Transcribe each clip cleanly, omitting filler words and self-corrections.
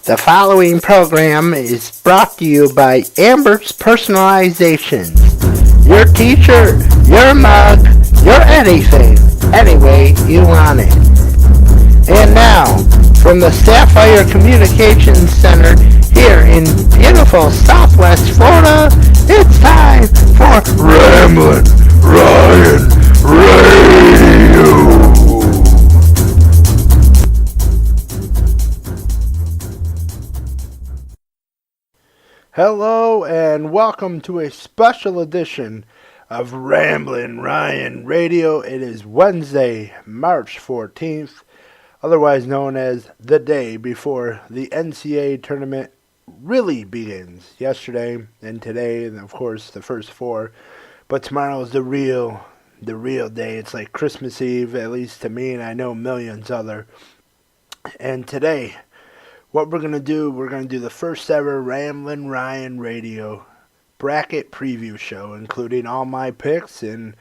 The following program is brought to you by Amber's Personalizations. Your t-shirt, your mug, your anything, any way you want it. And now, from the Sapphire Communications Center here in beautiful Southwest Florida, it's time for Ramblin Ryan Radio. Hello and welcome to a special edition of Ramblin Ryan Radio. It is Wednesday, March 14th, otherwise known as the day before the NCAA tournament really begins. Yesterday and today, and of course the first four, but tomorrow is the real day. It's like Christmas Eve, at least to me, and I know millions other. And today, what we're going to do the first ever Ramblin Ryan Radio bracket preview show, including all my picks and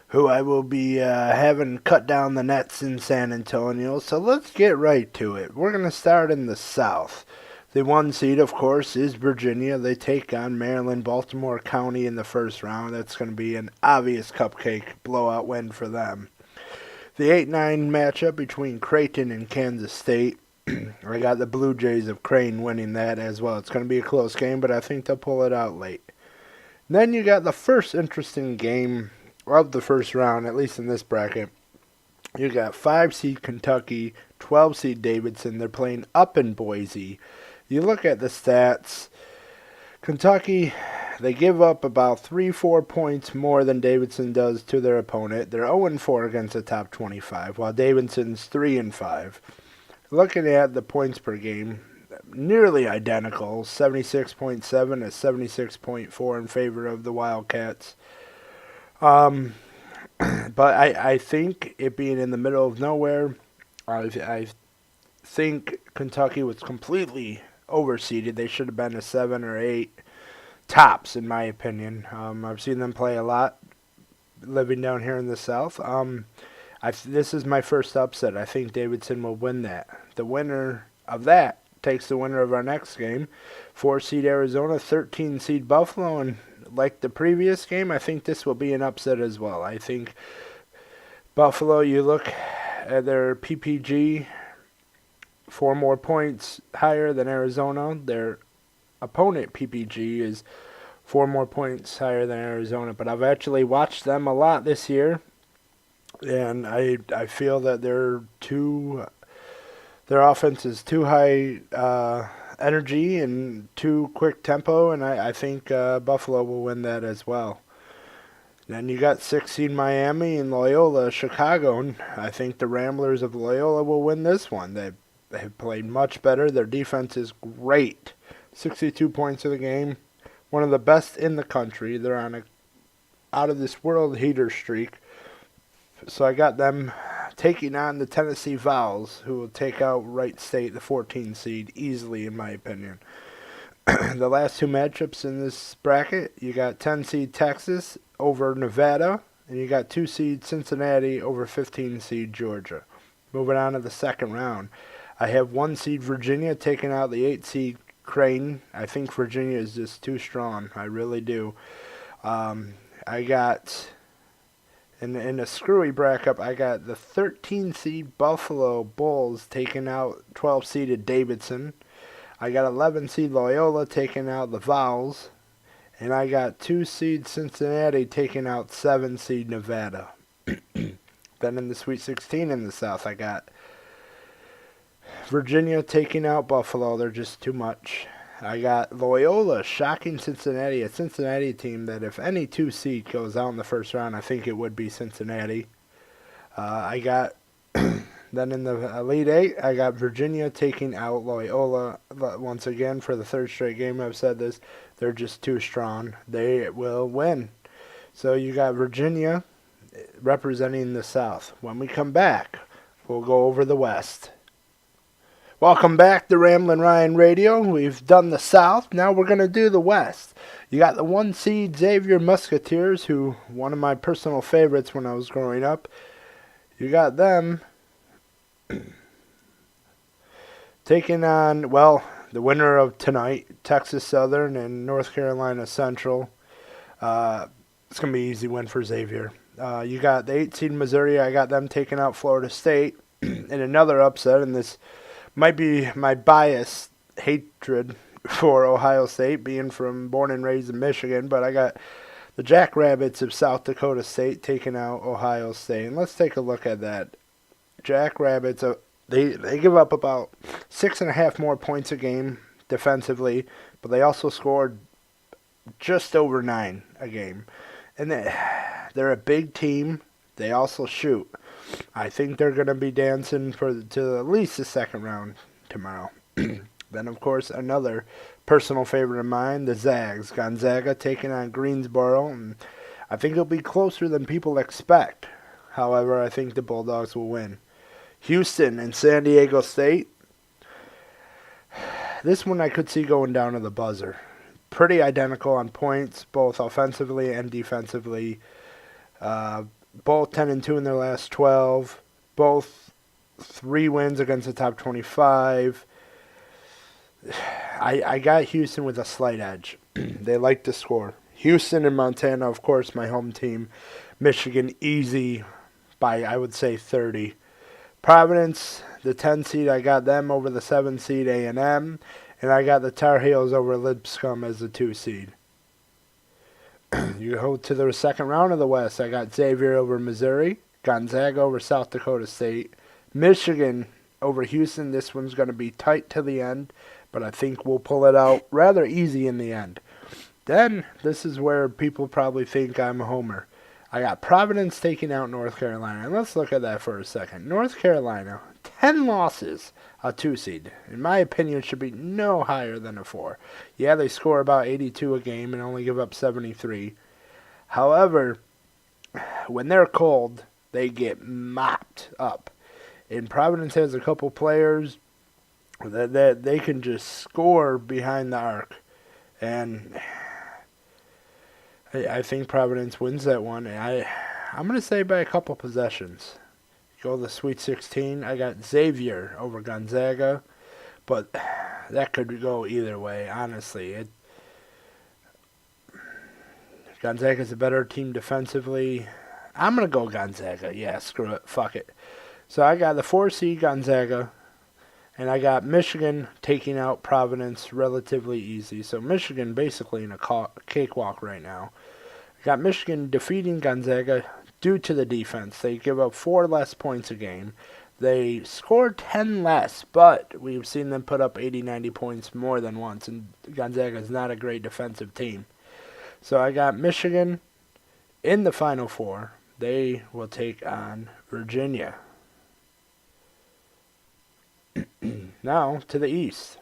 who I will be having cut down the nets in San Antonio. So let's get right to it. We're going to start in the South. The one seed, of course, is Virginia. They take on Maryland, Baltimore County in the first round. That's going to be an obvious cupcake blowout win for them. The 8-9 matchup between Creighton and Kansas State. I got the Blue Jays of Crane winning that as well. It's going to be a close game, but I think they'll pull it out late. Then you got the first interesting game of the first round, at least in this bracket. You got 5-seed Kentucky, 12-seed Davidson. They're playing up in Boise. You look at the stats. Kentucky, they give up about 3-4 points more than Davidson does to their opponent. They're 0-4 against the top 25, while Davidson's 3-5. Looking at the points per game, nearly identical, 76.7 to 76.4 in favor of the Wildcats. But I think it being in the middle of nowhere, I think Kentucky was completely overseeded. They should have been a 7 or 8 tops, in my opinion. I've seen them play a lot living down here in the South. This is my first upset. I think Davidson will win that. The winner of that takes the winner of our next game. 4-seed Arizona, 13-seed Buffalo, and like the previous game, I think this will be an upset as well. I think Buffalo, you look at their PPG, 4 more points higher than Arizona. Their opponent PPG is 4 more points higher than Arizona, but I've actually watched them a lot this year. And I feel that their offense is too high energy and too quick tempo, and I think Buffalo will win that as well. Then you got 6-seed Miami and Loyola Chicago, and I think the Ramblers of Loyola will win this one. They have played much better. Their defense is great. 62 points of the game, one of the best in the country. They're on a out-of-this-world heater streak. So I got them taking on the Tennessee Vols, who will take out Wright State, the 14 seed, easily, in my opinion. The last two matchups in this bracket, you got 10-seed Texas over Nevada, and you got 2-seed Cincinnati over 15-seed Georgia. Moving on to the second round, I have 1-seed Virginia taking out the 8-seed Creighton. I think Virginia is just too strong. I really do. I got... In a screwy bracket, I got the 13-seed Buffalo Bulls taking out 12-seeded Davidson. I got 11-seed Loyola taking out the Vols. And I got 2-seed Cincinnati taking out 7-seed Nevada. Then in the Sweet 16 in the South, I got Virginia taking out Buffalo. They're just too much. I got Loyola shocking Cincinnati, a Cincinnati team that if any 2-seed goes out in the first round, I think it would be Cincinnati. I got, then in the Elite Eight, I got Virginia taking out Loyola. Once again, for the third straight game, I've said this, they're just too strong. They will win. So you got Virginia representing the South. When we come back, we'll go over the West. Welcome back to Ramblin Ryan Radio. We've done the South. Now we're going to do the West. You got the 1-seed Xavier Musketeers, who one of my personal favorites when I was growing up. You got them taking on, well, The winner of tonight, Texas Southern and North Carolina Central. It's going to be an easy win for Xavier. You got the 8 seed Missouri. I got them taking out Florida State in another upset, and this might be my biased hatred for Ohio State, being born and raised in Michigan, but I got the Jackrabbits of South Dakota State taking out Ohio State. And let's take a look at that. Jackrabbits, they give up about 6.5 more points a game defensively, but they also scored just over 9 a game. And they're a big team. They also shoot. I think they're going to be dancing to at least the second round tomorrow. Then, of course, another personal favorite of mine, the Zags. Gonzaga taking on Greensboro. And I think it'll be closer than people expect. However, I think the Bulldogs will win. Houston and San Diego State. This one I could see going down to the buzzer. Pretty identical on points, both offensively and defensively. Both 10-2 in their last 12. Both 3 wins against the top 25. I got Houston with a slight edge. They like to score. Houston and Montana, of course, my home team. Michigan, easy by, I would say, 30. Providence, the 10 seed, I got them over the 7 seed A&M. And I got the Tar Heels over Lipscomb as the 2 seed. You go to the second round of the West. I got Xavier over Missouri. Gonzaga over South Dakota State. Michigan over Houston. This one's going to be tight to the end, but I think we'll pull it out rather easy in the end. Then, this is where people probably think I'm a homer. I got Providence taking out North Carolina. And let's look at that for a second. North Carolina, 10 losses, a 2 seed. In my opinion, should be no higher than a 4. Yeah, they score about 82 a game and only give up 73. However, when they're cold, they get mopped up. And Providence has a couple players that they can just score behind the arc. And I think Providence wins that one. And I'm going to say by a couple possessions. Go to the Sweet 16. I got Xavier over Gonzaga. But that could go either way, honestly. Gonzaga's a better team defensively. I'm going to go Gonzaga. Yeah, screw it. Fuck it. So I got the 4 seed Gonzaga. And I got Michigan taking out Providence relatively easy. So Michigan basically in a cakewalk right now. I got Michigan defeating Gonzaga due to the defense. They give up 4 less points a game. They score 10 less, but we've seen them put up 80, 90 points more than once. And Gonzaga is not a great defensive team. So I got Michigan in the Final Four. They will take on Virginia. Now to the East.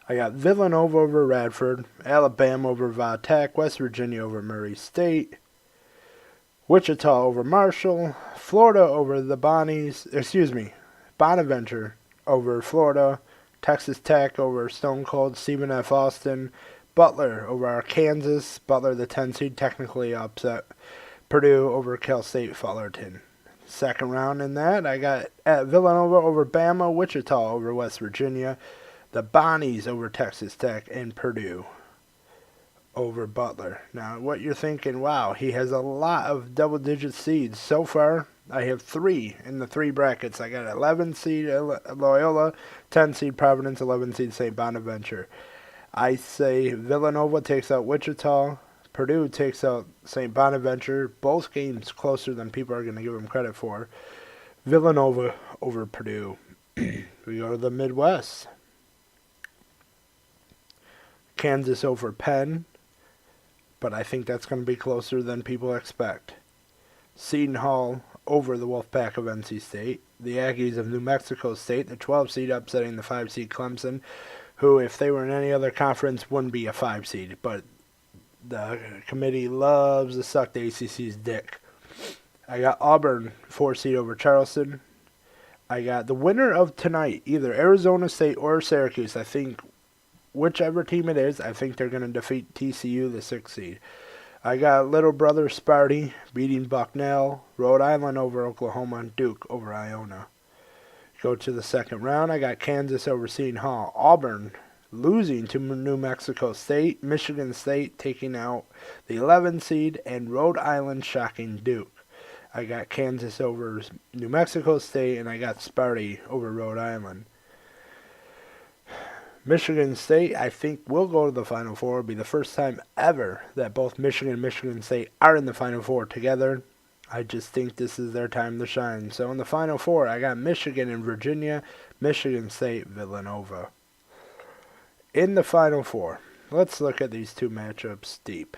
I got Villanova over Radford, Alabama over Va Tech, West Virginia over Murray State, Wichita over Marshall, Florida over the Bonaventure over Florida, Texas Tech over Stone Cold Stephen F. Austin, Butler over Arkansas, Butler the 10 seed technically upset, Purdue over Cal State Fullerton. Second round in that, I got at Villanova over Bama, Wichita over West Virginia, the Bonnies over Texas Tech, and Purdue over Butler. Now, what you're thinking, wow, he has a lot of double-digit seeds. So far, I have 3 in the 3 brackets. I got 11 seed Loyola, 10 seed Providence, 11 seed St. Bonaventure. I say Villanova takes out Wichita, Purdue takes out St. Bonaventure. Both games closer than people are going to give them credit for. Villanova over Purdue. We go to the Midwest. Kansas over Penn. But I think that's going to be closer than people expect. Seton Hall over the Wolfpack of NC State. The Aggies of New Mexico State, the 12 seed upsetting the 5 seed Clemson, who if they were in any other conference wouldn't be a 5 seed. But the committee loves to suck the ACC's dick. I got Auburn 4 seed over Charleston. I got the winner of tonight, either Arizona State or Syracuse. I think whichever team it is, I think they're going to defeat TCU, the 6 seed. I got little brother Sparty beating Bucknell, Rhode Island over Oklahoma, and Duke over Iona. Go to the second round. I got Kansas over Seton Hall. Auburn losing to New Mexico State. Michigan State taking out the 11 seed. And Rhode Island shocking Duke. I got Kansas over New Mexico State, and I got Sparty over Rhode Island. Michigan State, I think, will go to the Final Four. It'll be the first time ever that both Michigan and Michigan State are in the Final Four together. I just think this is their time to shine. So in the Final Four, I got Michigan and Virginia, Michigan State, Villanova. In the Final Four, let's look at these two matchups deep.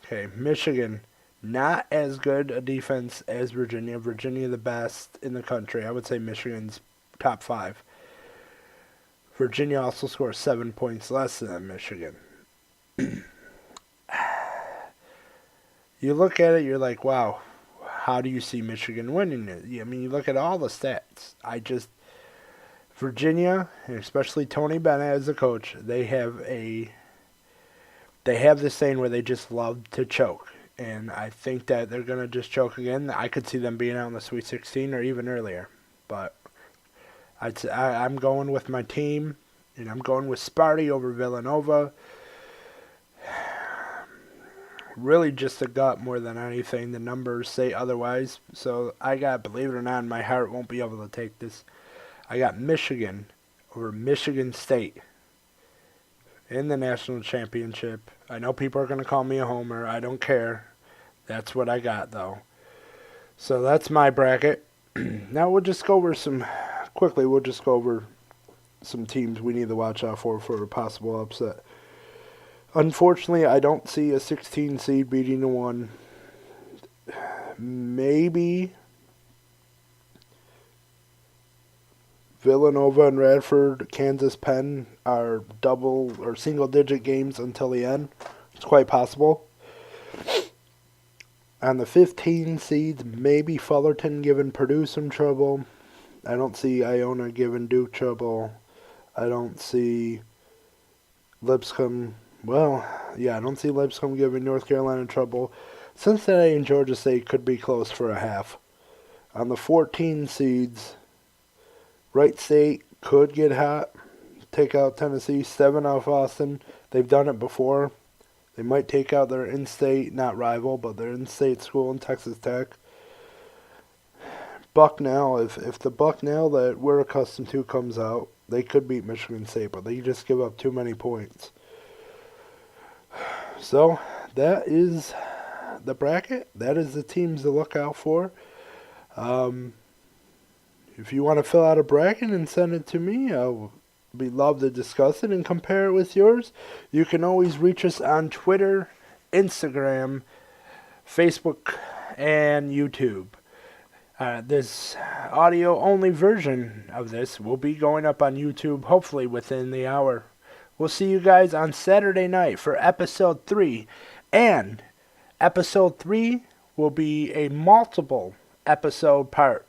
Okay, Michigan, not as good a defense as Virginia. Virginia the best in the country. I would say Michigan's top 5. Virginia also scores 7 points less than Michigan. You look at it, you're like, wow, how do you see Michigan winning it? I mean, you look at all the stats. Virginia, and especially Tony Bennett as a coach, they have this saying where they just love to choke. And I think that they're going to just choke again. I could see them being out in the Sweet 16 or even earlier. But I'm going with my team, and I'm going with Sparty over Villanova. Really just a gut more than anything. The numbers say otherwise. So I got, believe it or not, my heart won't be able to take this. I got Michigan over Michigan State in the national championship. I know people are going to call me a homer. I don't care. That's what I got, though. So that's my bracket. Now we'll just go over some teams we need to watch out for a possible upset. Unfortunately, I don't see a 16 seed beating a 1. Maybe Villanova and Radford, Kansas, Penn are double or single-digit games until the end. It's quite possible. On the 15 seeds, maybe Fullerton giving Purdue some trouble. I don't see Iona giving Duke trouble. I don't see Lipscomb. Well, yeah, I don't see Lipscomb giving North Carolina trouble. Cincinnati and Georgia State could be close for a half. On the 14 seeds, Wright State could get hot, take out Tennessee, 7 off Austin. They've done it before. They might take out their in-state, not rival, but their in-state school in Texas Tech. Bucknell, if the Bucknell that we're accustomed to comes out, they could beat Michigan State, but they just give up too many points. So, that is the bracket. That is the teams to look out for. If you want to fill out a bracket and send it to me, I'll be love to discuss it and compare it with yours. You can always reach us on Twitter, Instagram, Facebook, and YouTube. This audio-only version of this will be going up on YouTube hopefully within the hour. We'll see you guys on Saturday night for Episode 3. And Episode 3 will be a multiple episode part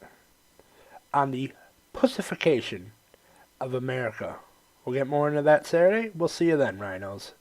on the pussification of America. We'll get more into that Saturday. We'll see you then, Rhinos.